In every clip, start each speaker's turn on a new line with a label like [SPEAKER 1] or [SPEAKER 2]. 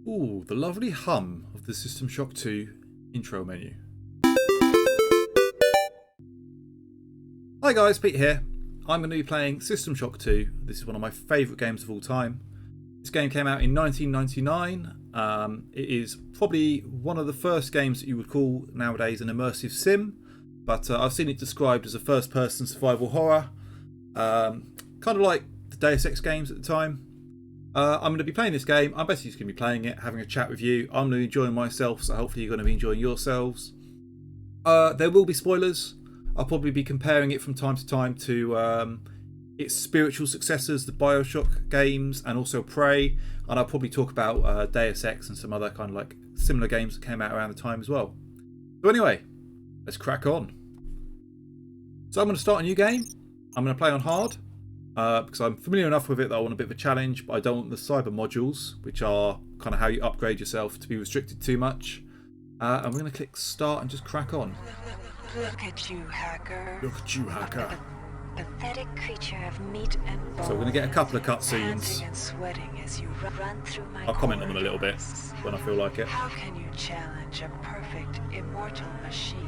[SPEAKER 1] Ooh, the lovely hum of the System Shock 2 intro menu. Hi guys, Pete here. I'm going to be playing System Shock 2. This is one of my favourite games of all time. This game came out in 1999. It is probably one of the first games that you would call nowadays an immersive sim, but I've seen it described as a first-person survival horror, kind of like the Deus Ex games at the time. I'm going to be playing this game. I'm basically just going to be playing it, having a chat with you. I'm going to be enjoying myself, so hopefully you're going to be enjoying yourselves. There will be spoilers. I'll probably be comparing it from time to time to its spiritual successors, the Bioshock games, and also Prey. And I'll probably talk about Deus Ex and some other kind of like similar games that came out around the time as well. So anyway, let's crack on. So I'm going to start a new game. I'm going to play on hard. Because I'm familiar enough with it that I want a bit of a challenge, but I don't want the cyber modules, which are kind of how you upgrade yourself, to be restricted too much. And we're going to click start and just crack on.
[SPEAKER 2] Look at you, hacker.
[SPEAKER 1] Look at you, hacker.
[SPEAKER 2] Pathetic creature of meat and bone.
[SPEAKER 1] So we're going to get a couple of cutscenes.
[SPEAKER 2] And sweating as you run through my
[SPEAKER 1] I'll comment on them a little bit when I feel like it.
[SPEAKER 2] How can you challenge a perfect, immortal machine?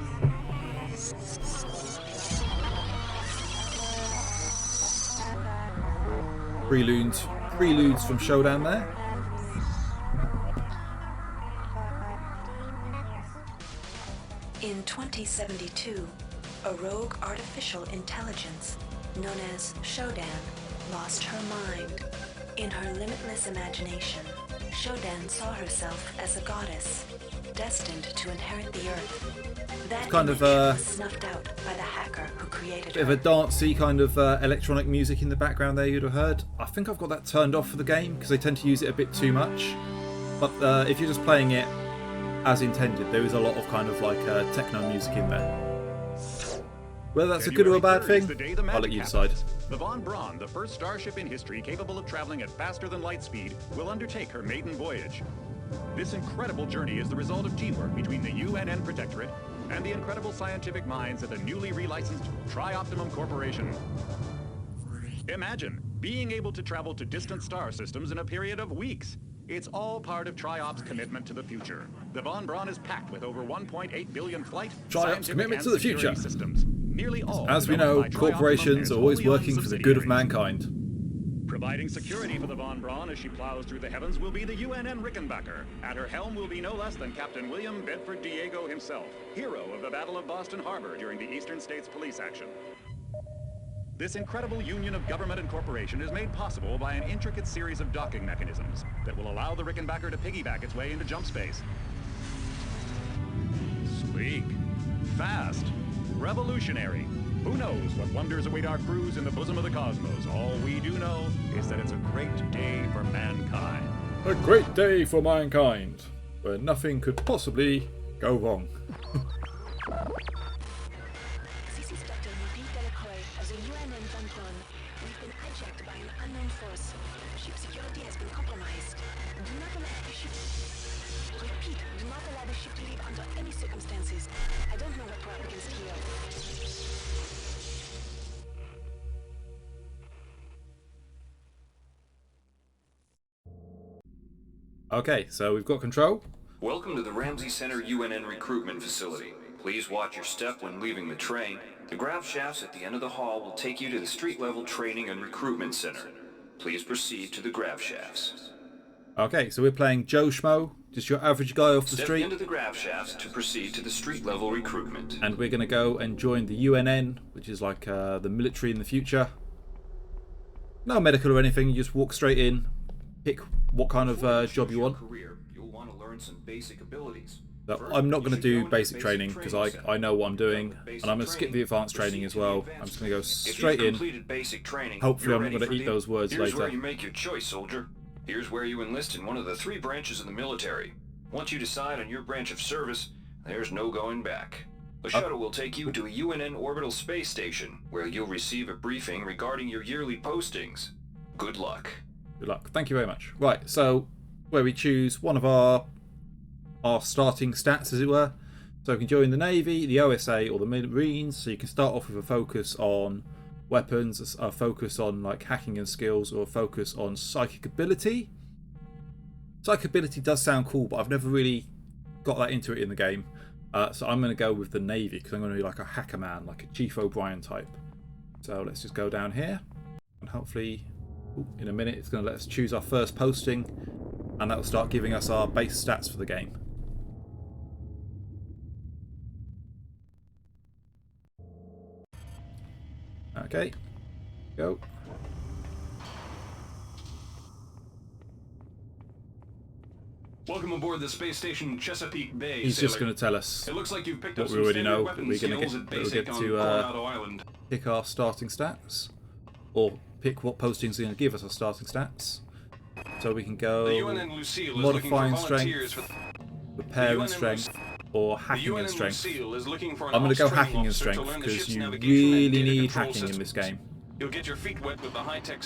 [SPEAKER 2] Preludes from Showdown there. In 2072, a rogue artificial intelligence known as Showdown lost her mind. In her limitless imagination, Showdown saw herself as a goddess, destined to inherit the earth. That
[SPEAKER 1] kind of
[SPEAKER 2] was snuffed out by the hacker who created
[SPEAKER 1] bit
[SPEAKER 2] her.
[SPEAKER 1] of a dancey kind of electronic music in the background there you'd have heard. I think I've got that turned off for the game because they tend to use it a bit too much. But if you're just playing it as intended, there is a lot of kind of like techno music in there. Whether that's a good or a bad thing, I'll let you decide.
[SPEAKER 3] The Von Braun, the first starship in history capable of traveling at faster than light speed, will undertake her maiden voyage. This incredible journey is the result of teamwork between the UNN Protectorate and the incredible scientific minds at the newly relicensed Tri-Optimum Corporation. Imagine being able to travel to distant star systems in a period of weeks. It's all part of Tri-Op's commitment to the future. The Von Braun is packed with over 1.8 billion flight,
[SPEAKER 1] Tri-Op's commitment to the future.
[SPEAKER 3] Systems. Nearly all
[SPEAKER 1] As we know, corporations are always working for the good of mankind.
[SPEAKER 3] Providing security for the Von Braun as she plows through the heavens will be the UNN Rickenbacker. At her helm will be no less than Captain William Bedford Diego himself, hero of the Battle of Boston Harbor during the Eastern States Police action. This incredible union of government and corporation is made possible by an intricate series of docking mechanisms that will allow the Rickenbacker to piggyback its way into jump space. Sleek, fast, revolutionary. Who knows what wonders await our crews in the bosom of the cosmos? All we do know is that it's a great day for mankind.
[SPEAKER 1] A great day for mankind, where nothing could possibly go wrong.
[SPEAKER 4] This is Dr. Marie Delacroix of the UNN Von Braun. We've been hijacked by an unknown force. Ship security has been compromised. Do not allow the ship... Repeat, do not allow the ship to leave under any circumstances. I don't know what we're up against here.
[SPEAKER 1] Okay, so we've got control.
[SPEAKER 5] Welcome to the Ramsey Center UNN recruitment facility. Please watch your step when leaving the train. The grav shafts at the end of the hall will take you to the street-level training and recruitment center. Please proceed to the grav shafts.
[SPEAKER 1] Okay, so we're playing Joe Schmo, just your average guy off the
[SPEAKER 5] Step
[SPEAKER 1] street.
[SPEAKER 5] into the grav shafts to proceed to the street-level recruitment.
[SPEAKER 1] And we're going to go and join the UNN, which is like the military in the future. No medical or anything, you just walk straight in, pick what kind of job you want.
[SPEAKER 5] You'll want to learn some basic abilities.
[SPEAKER 1] So I'm not going to do basic training because I know what I'm doing, and I'm going to skip the advanced training as well. I'm just going to go straight in. Hopefully I'm not going to eat those words
[SPEAKER 5] Here's
[SPEAKER 1] later.
[SPEAKER 5] where you make your choice, soldier. Here's where you enlist in one of the 3 branches of the military. Once you decide on your branch of service, there's no going back. The shuttle will take you to a UNN orbital space station, where you'll receive a briefing regarding your yearly postings. Good luck.
[SPEAKER 1] Good luck. Thank you very much. Right, so where we choose one of our starting stats, as it were. So we can join the Navy, the OSA, or the Marines. So you can start off with a focus on weapons, a focus on like hacking and skills, or a focus on psychic ability. Psychability does sound cool, but I've never really got that into it in the game. So I'm going to go with the Navy because I'm going to be like a hacker man, like a Chief O'Brien type. So let's just go down here, and hopefully in a minute it's going to let us choose our first posting, and that will start giving us our base stats for the game. Okay, go.
[SPEAKER 5] Welcome aboard the space station Chesapeake Bay.
[SPEAKER 1] He's just going to tell us
[SPEAKER 5] It looks like you've picked
[SPEAKER 1] what
[SPEAKER 5] up
[SPEAKER 1] we
[SPEAKER 5] some
[SPEAKER 1] already
[SPEAKER 5] standard
[SPEAKER 1] know.
[SPEAKER 5] weapon
[SPEAKER 1] We're going
[SPEAKER 5] skills at
[SPEAKER 1] to
[SPEAKER 5] basic
[SPEAKER 1] get
[SPEAKER 5] on
[SPEAKER 1] to
[SPEAKER 5] Coronado Island.
[SPEAKER 1] pick our starting stats, or pick what postings are going to give us our starting stats. So we can go
[SPEAKER 5] The UNN Lucille is
[SPEAKER 1] modifying
[SPEAKER 5] looking for volunteers
[SPEAKER 1] strength,
[SPEAKER 5] for
[SPEAKER 1] repairing
[SPEAKER 5] UNN
[SPEAKER 1] strength, or
[SPEAKER 5] the
[SPEAKER 1] hacking
[SPEAKER 5] UNN
[SPEAKER 1] and strength.
[SPEAKER 5] Lucille is looking for an
[SPEAKER 1] I'm going to go
[SPEAKER 5] ops training
[SPEAKER 1] hacking and
[SPEAKER 5] officer to
[SPEAKER 1] strength
[SPEAKER 5] learn the
[SPEAKER 1] because
[SPEAKER 5] ship's
[SPEAKER 1] you
[SPEAKER 5] navigation and
[SPEAKER 1] really
[SPEAKER 5] data
[SPEAKER 1] need
[SPEAKER 5] control
[SPEAKER 1] hacking in this
[SPEAKER 5] systems.
[SPEAKER 1] game.
[SPEAKER 5] You'll get your feet wet with the high-tech.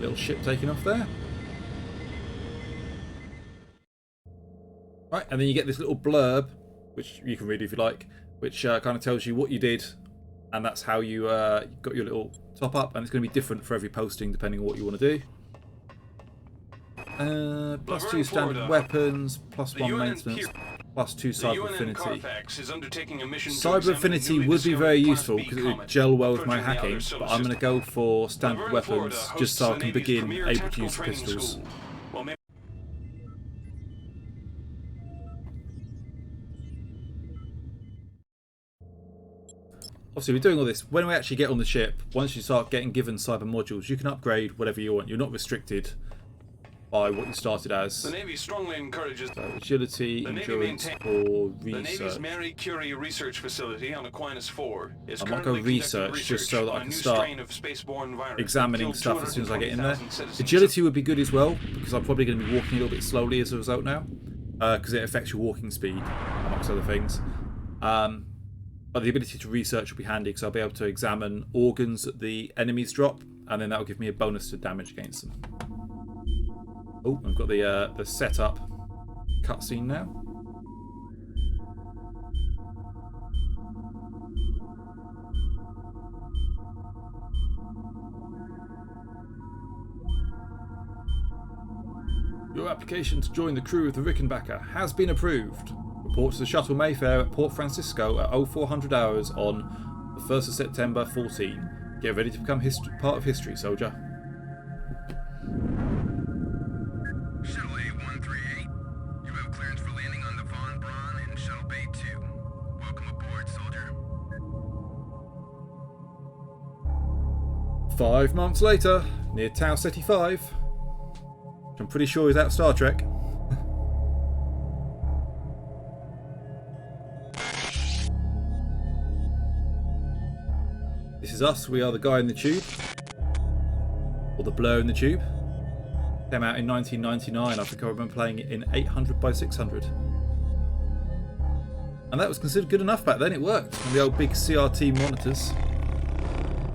[SPEAKER 1] Little ship taking off there. Right, and then you get this little blurb, which you can read if you like, which kind of tells you what you did, and that's how you got your little top up, and it's going to be different for every posting depending on what you want to do. +2 standard weapons, +1 maintenance, +2 cyber affinity. Cyber affinity would be very useful because it would gel well with my hacking, but I'm going to go for standard weapons just so I can begin able to use the pistols. Obviously, we're doing all this. When we actually get on the ship, once you start getting given cyber modules, you can upgrade whatever you want. You're not restricted by what you started as.
[SPEAKER 5] The Navy strongly encourages
[SPEAKER 1] So agility, endurance, or
[SPEAKER 5] the Navy's
[SPEAKER 1] research.
[SPEAKER 5] Marie Curie research facility on Aquinas 4 is
[SPEAKER 1] I might go
[SPEAKER 5] currently
[SPEAKER 1] research
[SPEAKER 5] conducting
[SPEAKER 1] just so that
[SPEAKER 5] on
[SPEAKER 1] I
[SPEAKER 5] a
[SPEAKER 1] can
[SPEAKER 5] new
[SPEAKER 1] start
[SPEAKER 5] strain of spaceborne virus
[SPEAKER 1] examining
[SPEAKER 5] that killed
[SPEAKER 1] stuff as soon as I get in there.
[SPEAKER 5] 220,000 citizens.
[SPEAKER 1] Agility would be good as well because I'm probably going to be walking a little bit slowly as a result now because it affects your walking speed amongst other things. But the ability to research will be handy because I'll be able to examine organs that the enemies drop, and then that will give me a bonus to damage against them. Oh, I've got the setup cutscene now. Your application to join the crew of the Rickenbacker has been approved. Report to the Shuttle Mayfair at Port Francisco at 0400 hours on the 1st of September 14. Get ready to become part of history, soldier.
[SPEAKER 6] Shuttle A138, you have clearance for landing on the Von Braun in Shuttle Bay 2. Welcome aboard, soldier.
[SPEAKER 1] 5 months later, near Tau Ceti 5, which I'm pretty sure is out of Star Trek. This is us, we are the guy in the tube, or the blur in the tube. Came out in 1999, I think I remember playing it in 800 by 600. And that was considered good enough back then, it worked. On the old big CRT monitors.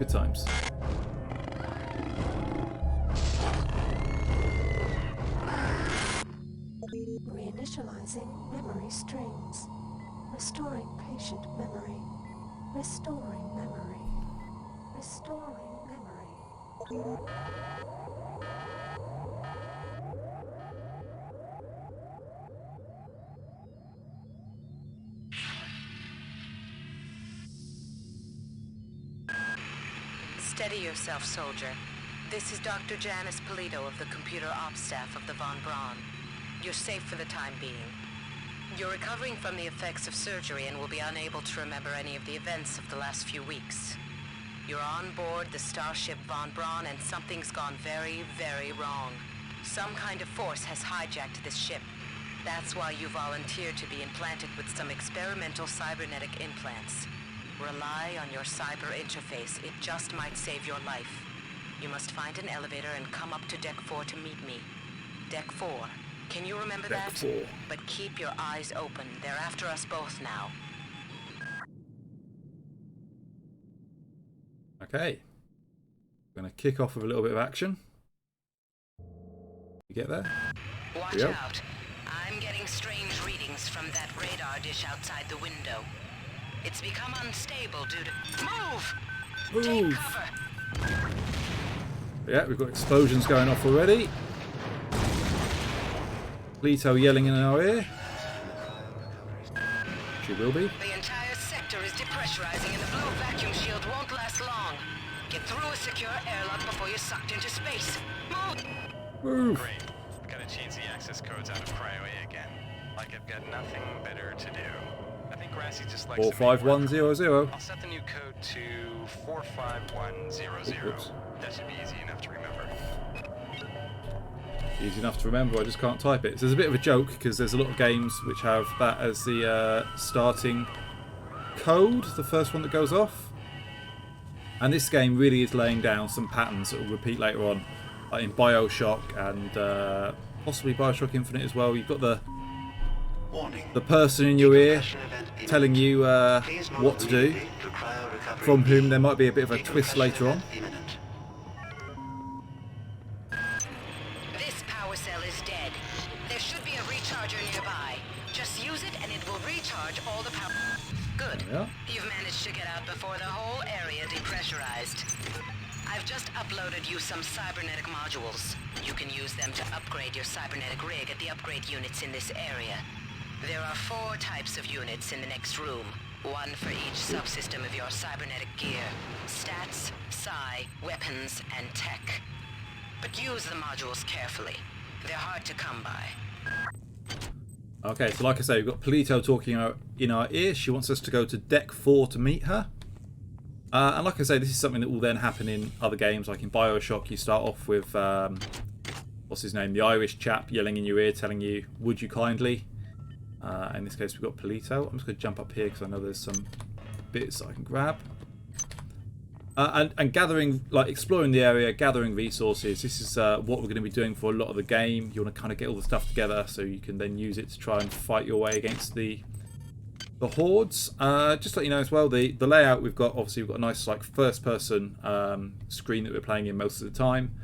[SPEAKER 1] Good times.
[SPEAKER 7] Reinitializing memory strings. Restoring patient memory. Restoring memory. Restoring memory.
[SPEAKER 2] Steady yourself, soldier. This is Dr. Janice Polito of the computer ops staff of the Von Braun. You're safe for the time being. You're recovering from the effects of surgery and will be unable to remember any of the events of the last few weeks. You're on board the starship Von Braun and something's gone very, very wrong. Some kind of force has hijacked this ship. That's why you volunteered to be implanted with some experimental cybernetic implants. Rely on your cyber interface. It just might save your life. You must find an elevator and come up to Deck 4 to meet me. Deck 4. Can you remember
[SPEAKER 1] Deck
[SPEAKER 2] that?
[SPEAKER 1] 4.
[SPEAKER 2] But keep your eyes open. They're after us both now.
[SPEAKER 1] Okay. We're going to kick off with a little bit of action. You get there?
[SPEAKER 2] Watch
[SPEAKER 1] Yep.
[SPEAKER 2] out. I'm getting strange readings from that radar dish outside the window. It's become unstable due to... Move! Take
[SPEAKER 1] Move!
[SPEAKER 2] cover!
[SPEAKER 1] Yeah, we've got explosions going off already. Leto yelling in our ear. She will be.
[SPEAKER 8] The entire sector is depressurizing and the blow vacuum shield won't last long. Get through a secure airlock before you're sucked into space. Move!
[SPEAKER 1] Move.
[SPEAKER 9] Great. Gotta change the access codes out of Cryo A again. Like I've got nothing better to do. I think Grassy just likes
[SPEAKER 1] 45100.
[SPEAKER 9] I'll set the new code to 45100.
[SPEAKER 1] Oops.
[SPEAKER 9] That should be easy enough to remember.
[SPEAKER 1] Easy enough to remember, I just can't type it. So there's a bit of a joke because there's a lot of games which have that as the starting code, the first one that goes off. And this game really is laying down some patterns that will repeat later on, like in Bioshock and possibly Bioshock Infinite as well. You've got the person in your ear telling you what to do, from whom there might be a bit of a twist later on.
[SPEAKER 8] This power cell is dead. There should be a recharger nearby. Just use it and it will recharge all the power. Good.
[SPEAKER 1] Yeah.
[SPEAKER 8] You've managed to get out before the whole area depressurized. I've just uploaded you some cybernetic modules. You can use them to upgrade your cybernetic rig at the upgrade units in this area. There are 4 types of units in the next room. 1 for each subsystem of your cybernetic gear. Stats, psi, weapons, and tech. But use the modules carefully. They're hard to come by.
[SPEAKER 1] Okay, so like I say, we've got Polito talking in our ear. She wants us to go to Deck 4 to meet her. And like I say, this is something that will then happen in other games, like in Bioshock. You start off with, what's his name, the Irish chap yelling in your ear, telling you, would you kindly? In this case, we've got Polito. I'm just going to jump up here because I know there's some bits I can grab. And gathering, like exploring the area, gathering resources. This is what we're going to be doing for a lot of the game. You want to kind of get all the stuff together so you can then use it to try and fight your way against the hordes. Just to let you know as well, the layout we've got, obviously we've got a nice like first person screen that we're playing in most of the time.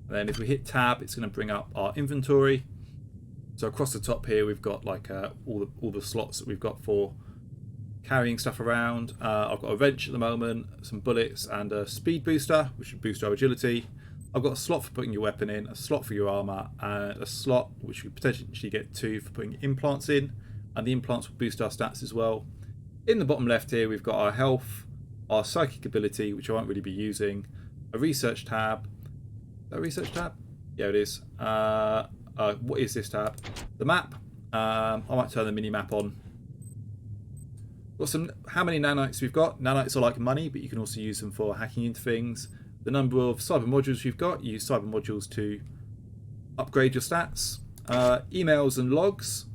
[SPEAKER 1] And then if we hit tab, it's going to bring up our inventory. So across the top here, we've got like all the slots that we've got for carrying stuff around. I've got a wrench at the moment, some bullets, and a speed booster, which would boost our agility. I've got a slot for putting your weapon in, a slot for your armor, and a slot which we potentially get 2 for putting implants in, and the implants will boost our stats as well. In the bottom left here, we've got our health, our psychic ability, which I won't really be using, a research tab. Is that a research tab? Yeah, it is. What is this tab? The map. I might turn the mini map on. Got some. How many nanites we've got? Nanites are like money, but you can also use them for hacking into things. The number of cyber modules you've got. You use cyber modules to upgrade your stats. Emails and logs.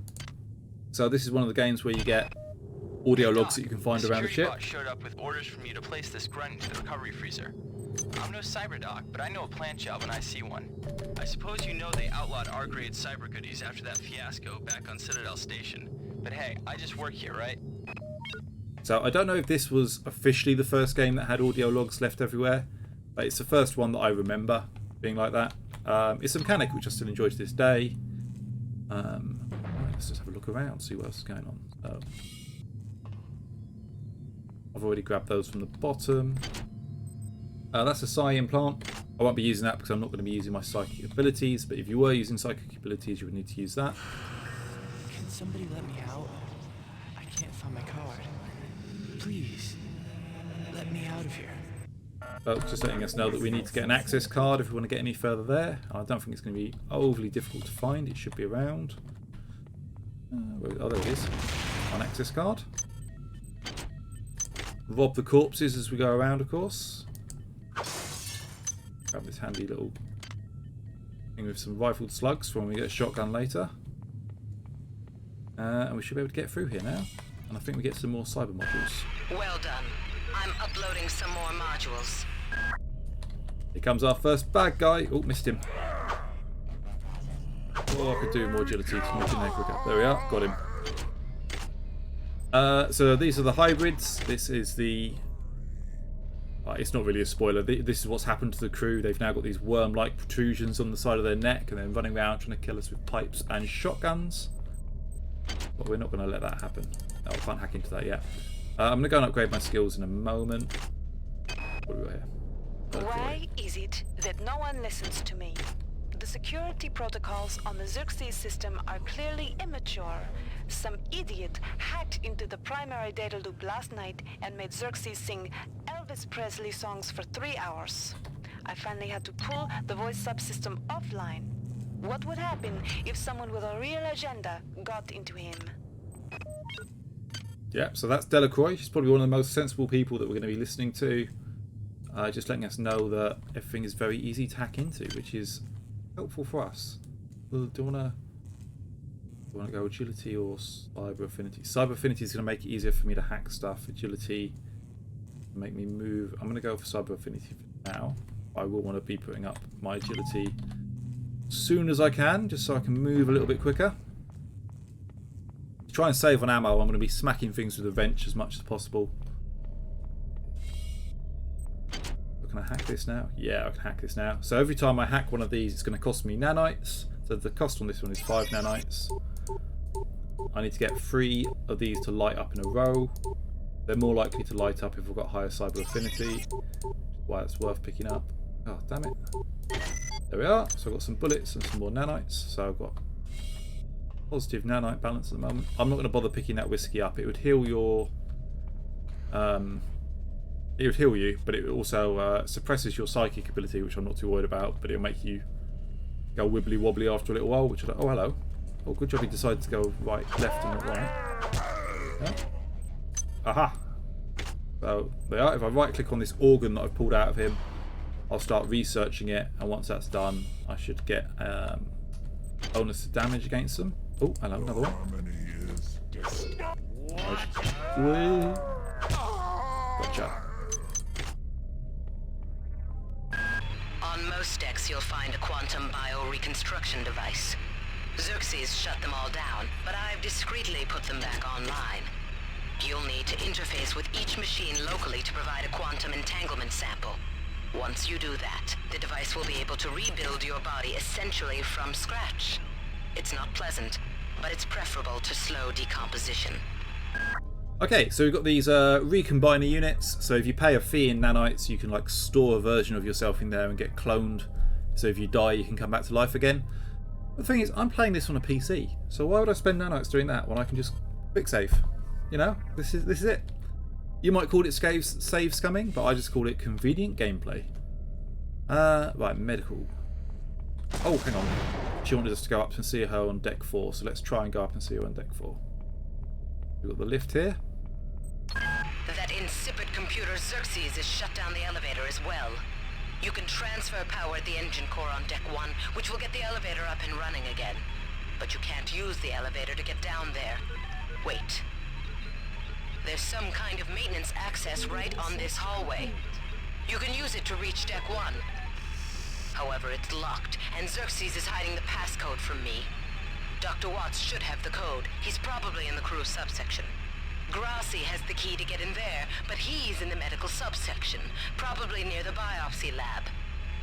[SPEAKER 1] So this is one of the games where you get audio logs that you can find around the ship.
[SPEAKER 10] Bot showed up with orders from you to place this grunt into the recovery freezer. I'm no cyberdoc, but I know a plant job when I see one. I suppose you know they outlawed R-grade cyber goodies after that fiasco back on Citadel Station. But hey, I just work here, right?
[SPEAKER 1] So I don't know if this was officially the first game that had audio logs left everywhere, but it's the first one that I remember being like that. It's a mechanic which I still enjoy to this day. Let's just have a look around, see what else is going on. I've already grabbed those from the bottom. That's a psi implant. I won't be using that because I'm not going to be using my psychic abilities, but if you were using psychic abilities, you would need to use that.
[SPEAKER 11] Can somebody let me out? I can't find my card. Please, let me out of here.
[SPEAKER 1] Folks, just letting us know that we need to get an access card if we want to get any further there. I don't think it's going to be overly difficult to find. It should be around. Oh, there it is. An access card. Rob the corpses as we go around, of course. Grab this handy little thing with some rifled slugs for when we get a shotgun later. And we should be able to get through here now. And I think we get some more cyber modules.
[SPEAKER 8] Well done. I'm uploading some more modules.
[SPEAKER 1] Here comes our first bad guy. Oh, missed him. Oh, I could do more agility to make him quicker. There we are. Got him. So these are the hybrids. This is the... it's not really a spoiler. This is what's happened to the crew. They've now got these worm-like protrusions on the side of their neck and they're running around trying to kill us with pipes and shotguns. But we're not going to let that happen. No, I can't hack into that yet. I'm going to go and upgrade my skills in a moment. What do we got here?
[SPEAKER 2] Why is it that no one listens to me? The security protocols on the Xerxes system are clearly immature. Some idiot hacked into the primary data loop last night and made Xerxes sing Elvis Presley songs for 3 hours. I finally had to pull the voice subsystem offline. What would happen if someone with a real agenda got into him?
[SPEAKER 1] Yeah, so that's Delacroix. She's probably one of the most sensible people that we're going to be listening to. Just letting us know that everything is very easy to hack into, which is helpful for us. Do you want to go agility or cyber affinity? Cyber affinity is going to make it easier for me to hack stuff. Agility make me move. I'm going to go for cyber affinity for now. I will want to be putting up my agility as soon as I can, just so I can move a little bit quicker. To try and save on ammo, I'm going to be smacking things with a wrench as much as possible. Can I hack this now? Yeah, I can hack this now. So every time I hack one of these, it's going to cost me nanites. So the cost on this one is 5 nanites. I need to get 3 of these to light up in a row. They're more likely to light up if I've got higher cyber affinity, which is why it's worth picking up. Oh, damn it. There we are. So I've got some bullets and some more nanites. So I've got positive nanite balance at the moment. I'm not going to bother picking that whiskey up. It would heal your... it would heal you, but it also suppresses your psychic ability, which I'm not too worried about, but it'll make you go wibbly wobbly after a little while, which I don't... Oh, hello. Oh, good job he decided to go right, left and not right. Yeah. Aha! So, there are. If I right click on this organ that I've pulled out of him, I'll start researching it, and once that's done, I should get bonus to damage against them. Oh, hello, another one. Gotcha.
[SPEAKER 8] On most decks, you'll find a quantum bioreconstruction device. Xerxes shut them all down, but I've discreetly put them back online. You'll need to interface with each machine locally to provide a quantum entanglement sample. Once you do that, the device will be able to rebuild your body essentially from scratch. It's not pleasant, but it's preferable to slow decomposition.
[SPEAKER 1] Okay, so we've got these recombiner units. So if you pay a fee in nanites, you can like store a version of yourself in there and get cloned. So if you die, you can come back to life again. The thing is, I'm playing this on a PC, so why would I spend nanites doing that when I can just quick save? You know, this is it. You might call it save scumming, but I just call it convenient gameplay. Right, medical. Oh, hang on. She wanted us to go up and see her on deck 4, so let's try and go up and see her on deck 4. We've got the lift here.
[SPEAKER 8] That insipid computer Xerxes has shut down the elevator as well. You can transfer power at the engine core on deck 1, which will get the elevator up and running again. But you can't use the elevator to get down there. Wait. There's some kind of maintenance access right on this hallway. You can use it to reach deck 1. However, it's locked, and Xerxes is hiding the passcode from me. Dr. Watts should have the code. He's probably in the crew subsection. Grassi has the key to get in there, but he's in the medical subsection, probably near the biopsy lab.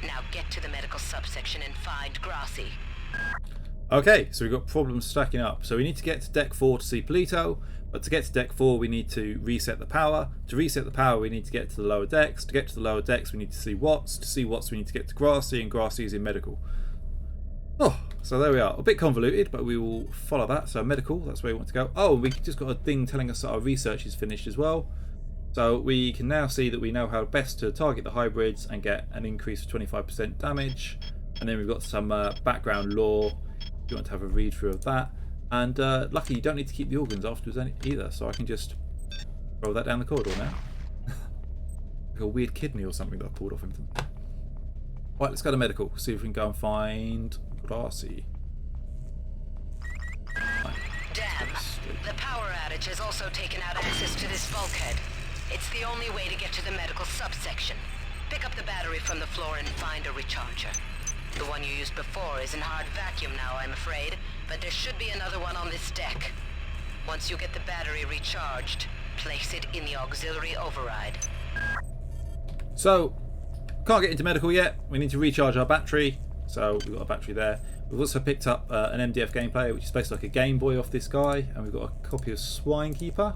[SPEAKER 8] Now get to the medical subsection and find Grassi.
[SPEAKER 1] Okay, so we've got problems stacking up. So we need to get to deck 4 to see Polito, but to get to deck 4 we need to reset the power. To reset the power we need to get to the lower decks. To get to the lower decks we need to see Watts. To see Watts we need to get to Grassi, and Grassi is in medical. Oh, so there we are. A bit convoluted, but we will follow that. So medical, that's where we want to go. Oh, we just got a thing telling us that our research is finished as well. So we can now see that we know how best to target the hybrids and get an increase of 25% damage. And then we've got some background lore if you want to have a read through of that. And luckily you don't need to keep the organs afterwards either, so I can just roll that down the corridor now. Like a weird kidney or something that I pulled off him. Right, let's go to medical, see if we can go and find Grassi.
[SPEAKER 8] Damn. The power outage has also taken out access to this bulkhead. It's the only way to get to the medical subsection. Pick up the battery from the floor and find a recharger. The one you used before is in hard vacuum now, I'm afraid, but there should be another one on this deck. Once you get the battery recharged, place it in the auxiliary override.
[SPEAKER 1] So, can't get into medical yet. We need to recharge our battery. So we've got a battery there. We've also picked up an MDF gameplay, which is based like a Game Boy off this guy, and we've got a copy of Swinekeeper,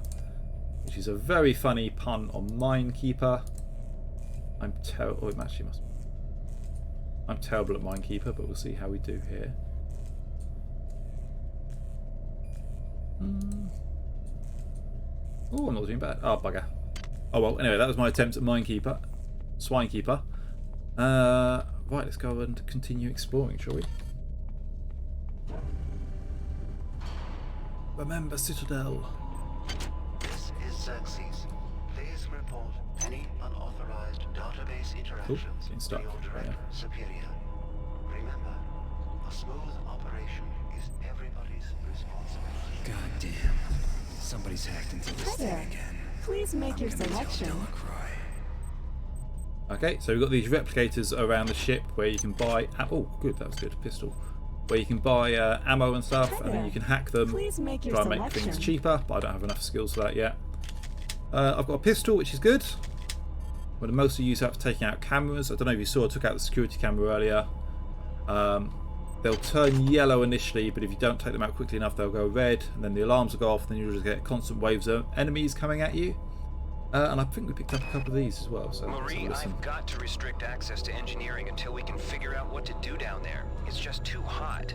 [SPEAKER 1] which is a very funny pun on Minekeeper. I'm terrible. Oh, it actually must. I'm terrible at Minekeeper, but we'll see how we do here. Oh, I'm not doing bad. Oh, bugger. Oh well. Anyway, that was my attempt at Minekeeper, Swinekeeper. Right, let's go and continue exploring, shall we? Remember Citadel.
[SPEAKER 12] This is Xerxes. Please report any unauthorized database interactions
[SPEAKER 1] getting
[SPEAKER 12] to
[SPEAKER 1] stuck.
[SPEAKER 12] your direct superior. Remember, a smooth operation is everybody's responsibility.
[SPEAKER 11] God damn. Somebody's hacked into this thing again.
[SPEAKER 7] Please make your selection.
[SPEAKER 1] Okay, so we've got these replicators around the ship where you can buy. Oh, good, that was good. Pistol. Where you can buy ammo and stuff, and then you can hack them, try and make things cheaper, but I don't have enough skills for that yet. I've got a pistol, which is good. I'm going to mostly use that for taking out cameras. I don't know if you saw, I took out the security camera earlier. They'll turn yellow initially, but if you don't take them out quickly enough, they'll go red, and then the alarms will go off, and then you'll just get constant waves of enemies coming at you. And I think we picked up a couple of these as well. So
[SPEAKER 5] Marie, I've got to restrict access to engineering until we can figure out what to do down there. It's just too hot.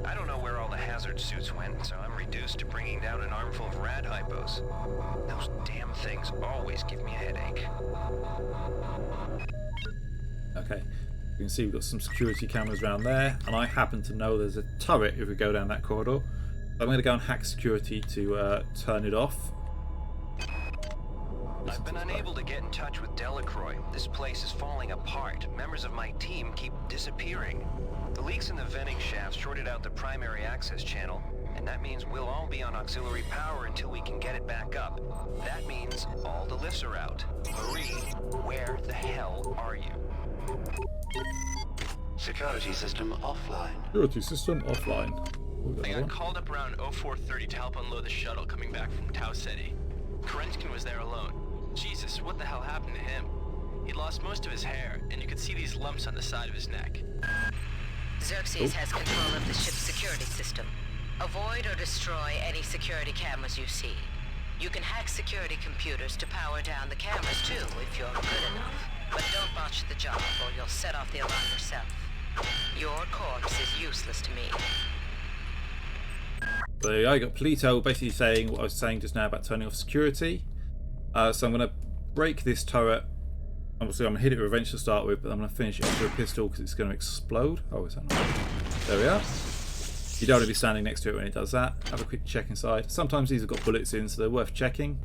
[SPEAKER 5] I don't know where all the hazard suits went, so I'm reduced to bringing down an armful of rad hypos. Those damn things always give me a headache.
[SPEAKER 1] Okay, you can see we've got some security cameras around there, and I happen to know there's a turret if we go down that corridor. So I'm going to go and hack security to turn it off.
[SPEAKER 5] I've been unable to get in touch with Delacroix. This place is falling apart. Members of my team keep disappearing. The leaks in the venting shafts shorted out the primary access channel, and that means we'll all be on auxiliary power until we can get it back up. That means all the lifts are out. Marie, where the hell are you?
[SPEAKER 12] Security system offline.
[SPEAKER 1] Security system offline.
[SPEAKER 10] I got called up around 0430 to help unload the shuttle coming back from Tau Ceti. Kerenskin was there alone. Jesus, what the hell happened to him? He'd lost most of his hair, and you could see these lumps on the side of his neck.
[SPEAKER 8] Xerxes has control of the ship's security system. Avoid or destroy any security cameras you see. You can hack security computers to power down the cameras too, if you're good enough. But don't botch the job, or you'll set off the alarm yourself. Your corpse is useless to me.
[SPEAKER 1] So I got Polito basically saying what I was saying just now about turning off security. So I'm going to break this turret. Obviously I'm going to hit it with a wrench to start with, but I'm going to finish it with a pistol because it's going to explode. Oh, is that not? There we are. You don't want to be standing next to it when it does that. Have a quick check inside. Sometimes these have got bullets in, so they're worth checking.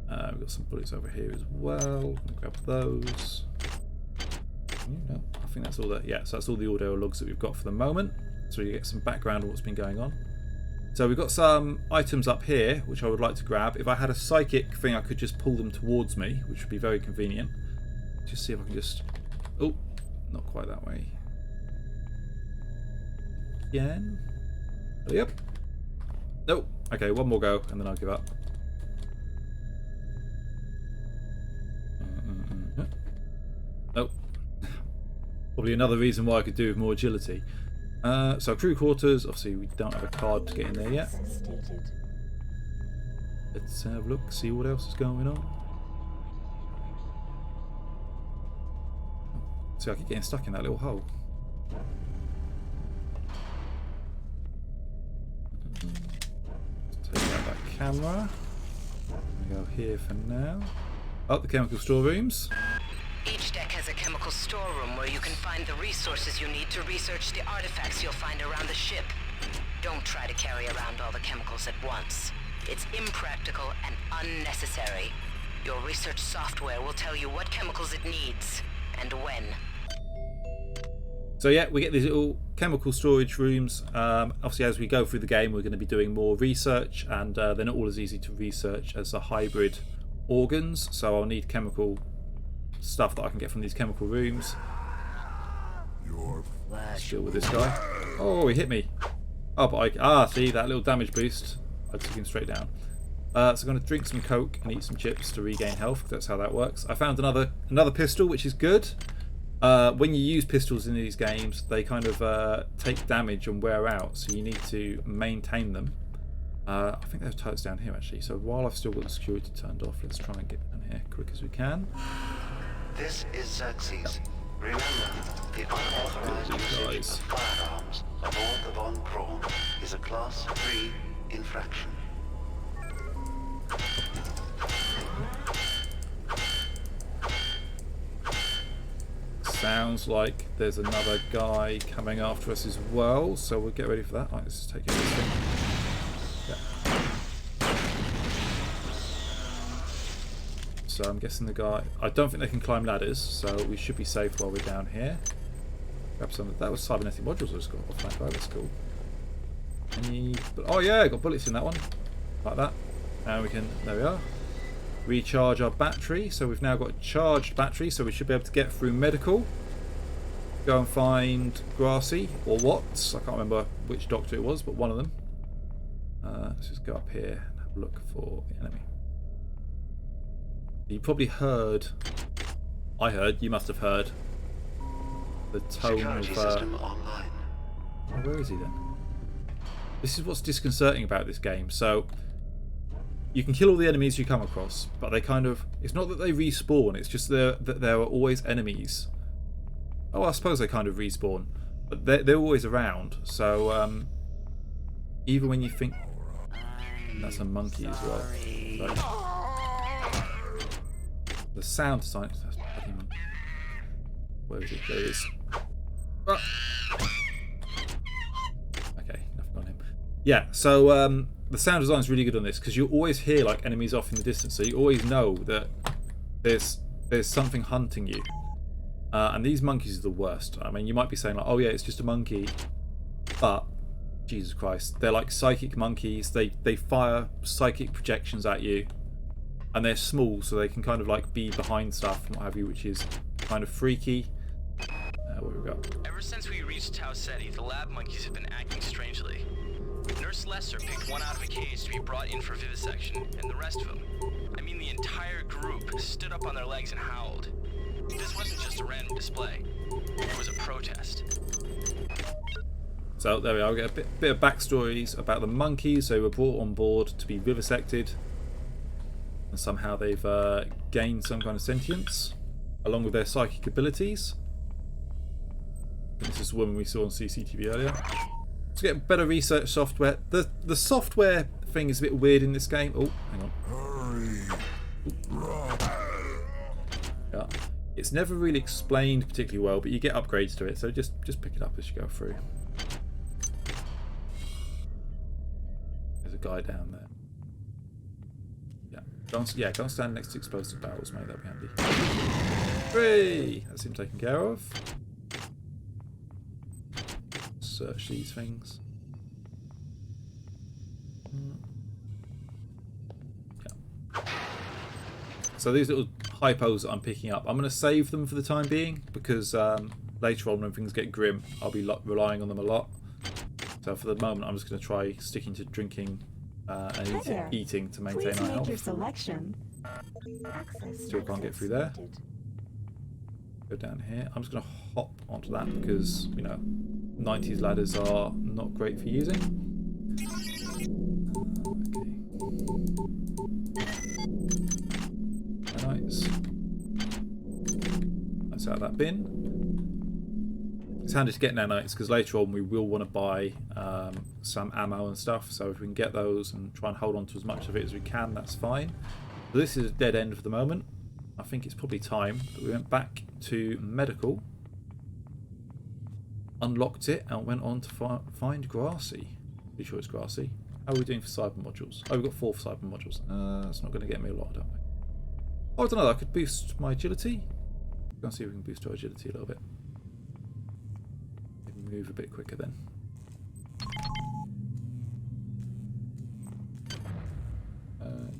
[SPEAKER 1] We've got some bullets over here as well. I'll grab those. No, I think that's all that. Yeah, so that's all the audio logs that we've got for the moment. So you get some background on what's been going on. So we've got some items up here which I would like to grab. If I had a psychic thing, I could just pull them towards me, which would be very convenient. Just see if I can just... Oh, not quite that way. Again. Yep. Nope. Okay, one more go and then I'll give up. Nope. Probably another reason why I could do with more agility. So crew quarters, obviously we don't have a card to get in there yet. Let's have a look, see what else is going on. See, I keep getting stuck in that little hole. Let's take out that camera. We go here for now. Oh, the chemical storerooms.
[SPEAKER 8] Each deck has a chemical storeroom where you can find the resources you need to research the artifacts you'll find around the ship. Don't try to carry around all the chemicals at once. It's impractical and unnecessary. Your research software will tell you what chemicals it needs and when.
[SPEAKER 1] So yeah, we get these little chemical storage rooms. Obviously as we go through the game we're going to be doing more research, and they're not all as easy to research as the hybrid organs, so I'll need chemical stuff that I can get from these chemical rooms. Let's deal with this guy. Oh, he hit me. Oh, but see that little damage boost? I took him straight down. So I'm going to drink some Coke and eat some chips to regain health, because that's how that works. I found another pistol, which is good. When you use pistols in these games, they kind of take damage and wear out, so you need to maintain them. I think there's turrets down here actually, so while I've still got the security turned off, let's try and get down here quick as we can.
[SPEAKER 12] This is Xerxes. Remember, the unauthorized usage of firearms aboard the Von Braun is a Class 3 infraction.
[SPEAKER 1] Sounds like there's another guy coming after us as well, so we'll get ready for that. Right, let's just take it this thing. Yeah. So I'm guessing the guy... I don't think they can climb ladders, so we should be safe while we're down here. Grab some... That was cybernetic modules I just got off that guy, that's cool. Any... Oh yeah, I got bullets in that one. Like that. And we can... There we are. Recharge our battery, so we've now got a charged battery, so we should be able to get through medical. Go and find Grassy or Watts. I can't remember which doctor it was, but one of them. Let's just go up here and have a look for the enemy. You probably heard, I heard, you must have heard the tone
[SPEAKER 12] Security
[SPEAKER 1] of
[SPEAKER 12] system online.
[SPEAKER 1] Oh, where is he then? This is what's disconcerting about this game. So you can kill all the enemies you come across, but they kind of... It's not that they respawn, it's just that there are always enemies. Oh, I suppose they kind of respawn. But they're always around, so... even when you think... That's a monkey as well. So, the sound design... Where is it? There it is. Ah. Okay, nothing on him. Yeah, so... the sound design is really good on this because you always hear like enemies off in the distance, so you always know that there's something hunting you. And these monkeys are the worst. I mean, you might be saying like, "Oh yeah, it's just a monkey," but Jesus Christ, they're like psychic monkeys. They fire psychic projections at you, and they're small, so they can kind of like be behind stuff and what have you, which is kind of freaky. Where we go?
[SPEAKER 10] Ever since we reached Tau Ceti, the lab monkeys have been acting strangely. Nurse Lesser picked one out of a cage to be brought in for vivisection, and the rest of them, I mean the entire group, stood up on their legs and howled. This wasn't just a random display. It was a protest.
[SPEAKER 1] So there we are. We get a bit of backstories about the monkeys. They were brought on board to be vivisected, and somehow they've gained some kind of sentience, along with their psychic abilities. This is the woman we saw on CCTV earlier. Let's get better research software. The software thing is a bit weird in this game. Oh, hang on. Yeah. It's never really explained particularly well, but you get upgrades to it, so just pick it up as you go through. There's a guy down there. Yeah, go and stand next to explosive barrels, mate. That'd be handy. 3! That's him taken care of. Search these things. Yeah. So these little hypos that I'm picking up, I'm going to save them for the time being because later on when things get grim, I'll be relying on them a lot. So for the moment, I'm just going to try sticking to drinking and eating to maintain
[SPEAKER 7] Please
[SPEAKER 1] our
[SPEAKER 7] make
[SPEAKER 1] health.
[SPEAKER 7] your selection.
[SPEAKER 1] Still can't get through there. Go down here. I'm just going to hop onto that because, you know, 90s ladders are not great for using. Okay. Nice. That's out of that bin. It's handy to get nanites because later on we will want to buy some ammo and stuff. So if we can get those and try and hold on to as much of it as we can, that's fine. So this is a dead end for the moment. I think it's probably time that we went back to medical, unlocked it, and went on to find Grassy. Pretty sure it's Grassy. How are we doing for cyber modules? Oh, we've got 4 cyber modules. That's not going to get me a lot, I don't think. Oh, I don't know. I could boost my agility. Go and see if we can boost our agility a little bit. Maybe move a bit quicker then.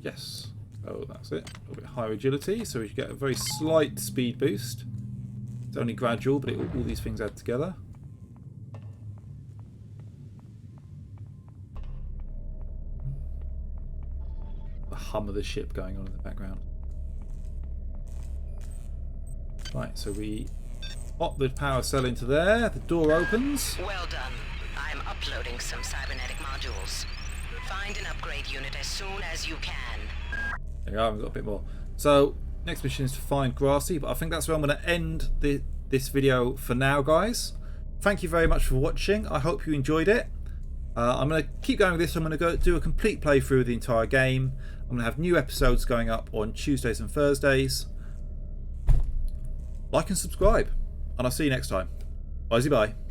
[SPEAKER 1] Yes. Oh, that's it. A little bit higher agility, so we get a very slight speed boost. It's only gradual, but all these things add together. The hum of the ship going on in the background. Right, so we pop the power cell into there. The door opens.
[SPEAKER 8] Well done. I'm uploading some cybernetic modules. Find an upgrade unit as soon as you can.
[SPEAKER 1] There we go, I've got a bit more. So Next mission is to find Grassy, but I think that's where I'm going to end this video for now, guys. Thank you very much for watching. I hope you enjoyed it. I'm going to keep going with this. I'm going to go do a complete playthrough of the entire game. I'm going to have new episodes going up on Tuesdays and Thursdays. Like and subscribe, and I'll see you next time. Bye-bye.